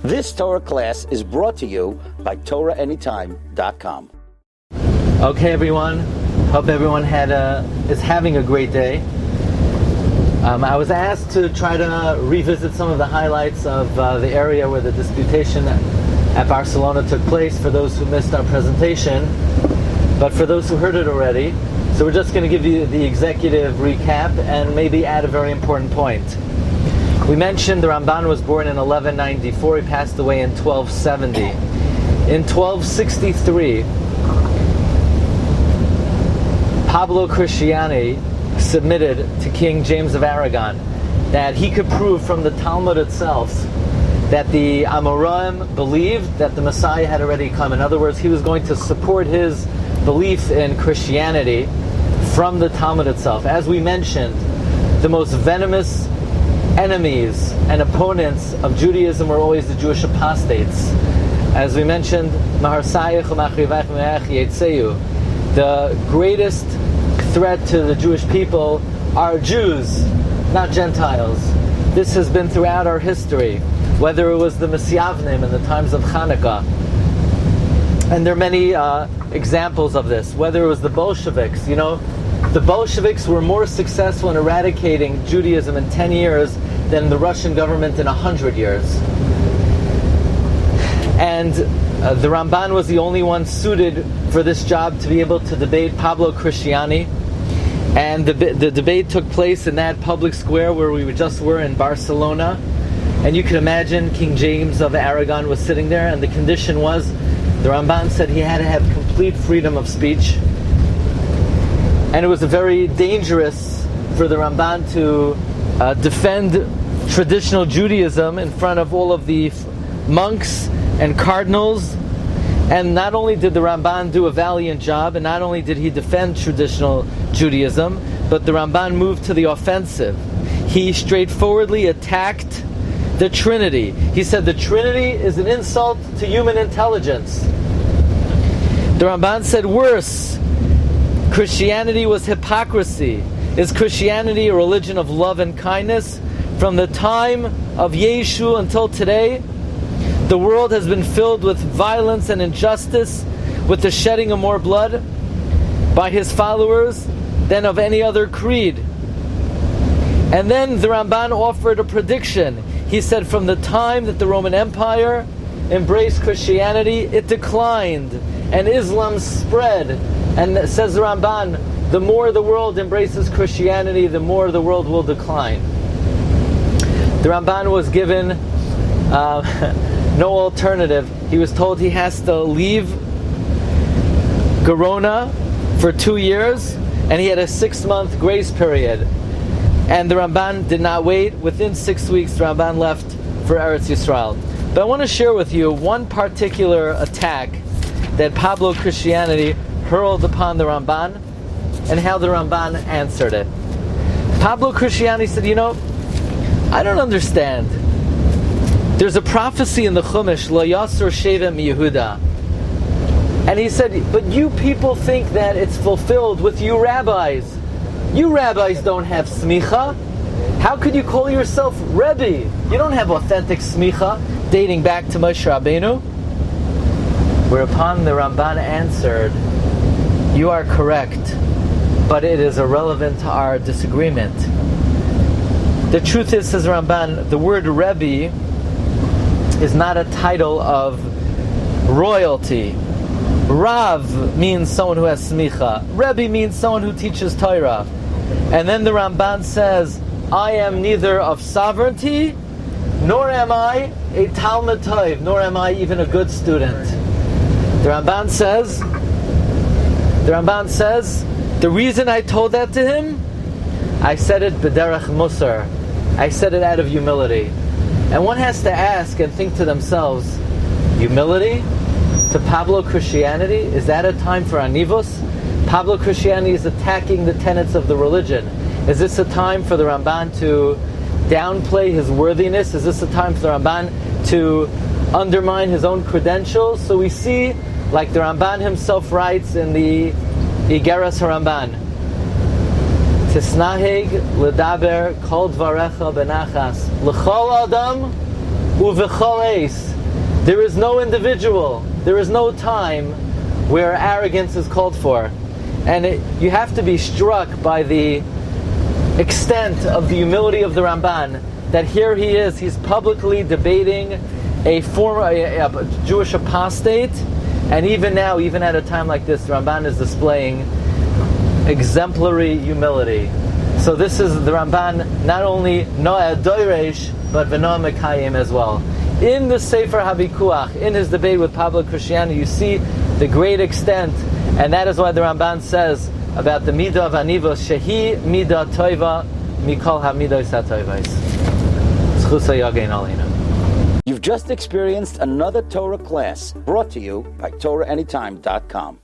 This Torah class is brought to you by TorahAnytime.com. Okay, everyone. Hope everyone is having a great day. I was asked to try to revisit some of the highlights of the area where the disputation at Barcelona took place for those who missed our presentation, but for those who heard it already. So we're just going to give you the executive recap and maybe add a very important point. We mentioned the Ramban was born in 1194. He passed away in 1270. In 1263, Pablo Cristiani submitted to King James of Aragon that he could prove from the Talmud itself that the Amoraim believed that the Messiah had already come. In other words, he was going to support his belief in Christianity from the Talmud itself. As we mentioned, the most venomous enemies and opponents of Judaism were always the Jewish apostates. As we mentioned, the greatest threat to the Jewish people are Jews, not Gentiles. This has been throughout our history, whether it was the Messiavnim in the times of Hanukkah, and there are many examples of this, whether it was the Bolsheviks. The Bolsheviks were more successful in eradicating Judaism in 10 years than the Russian government in 100 years. And the Ramban was the only one suited for this job to be able to debate Pablo Cristiani. And the debate took place in that public square where we just were in Barcelona. And you can imagine King James of Aragon was sitting there, and the condition was, the Ramban said he had to have complete freedom of speech. And it was very dangerous for the Ramban to defend traditional Judaism in front of all of the monks and cardinals. And not only did the Ramban do a valiant job, and not only did he defend traditional Judaism, but the Ramban moved to the offensive. He straightforwardly attacked the Trinity. He said the Trinity is an insult to human intelligence. The Ramban said worse, Christianity was hypocrisy. Is Christianity a religion of love and kindness? From the time of Yeshu until today, the world has been filled with violence and injustice, with the shedding of more blood by his followers than of any other creed. And then the Ramban offered a prediction. He said from the time that the Roman Empire embraced Christianity, it declined, and Islam spread. And says the Ramban, the more the world embraces Christianity, the more the world will decline. The Ramban was given no alternative. He was told he has to leave Gerona for 2 years, and he had a 6-month grace period. And the Ramban did not wait. Within 6 weeks, the Ramban left for Eretz Yisrael. But I want to share with you one particular attack that Pablo Cristiani hurled upon the Ramban, and how the Ramban answered it. Pablo Cristiani said, I don't understand. There's a prophecy in the Chumash, Lo Yasur Sheva Mi Yehuda. And he said, but you people think that it's fulfilled with you rabbis. You rabbis don't have smicha. How could you call yourself Rebbe? You don't have authentic smicha dating back to Moshe Rabbeinu. Whereupon the Ramban answered, you are correct, but it is irrelevant to our disagreement. The truth is, says Ramban, the word Rebbe is not a title of royalty. Rav means someone who has smicha. Rebbe means someone who teaches Torah. And then the Ramban says, I am neither of sovereignty, nor am I a Talmud Tov, nor am I even a good student. The Ramban says, the reason I told that to him, I said it b'derech musar. I said it out of humility. And one has to ask and think to themselves, humility to Pablo Cristiani? Is that a time for anivos? Pablo Cristiani is attacking the tenets of the religion. Is this a time for the Ramban to downplay his worthiness? Is this a time for the Ramban to undermine his own credentials? So we see, like the Ramban himself writes in the Igeras HaRamban, Tisnaheg ledaber kol dvarecha benachas l'chol adam uv'chol eis There is no individual, there is no time where arrogance is called for. And you have to be struck by the extent of the humility of the Ramban, that here he is, he's publicly debating a Jewish apostate, and even now, even at a time like this, the Ramban is displaying exemplary humility. So this is the Ramban, not only Noah Doiresh, but V'Noah Mekayim as well. In the Sefer HaVikuach, in his debate with public Christianity, you see the great extent, and that is why the Ramban says about the Midah of Anivos, Shehi Midah Toiva Mikol HaMidos HaToivos. Zchusa Yagein Aleinu. You've just experienced another Torah class brought to you by TorahAnytime.com.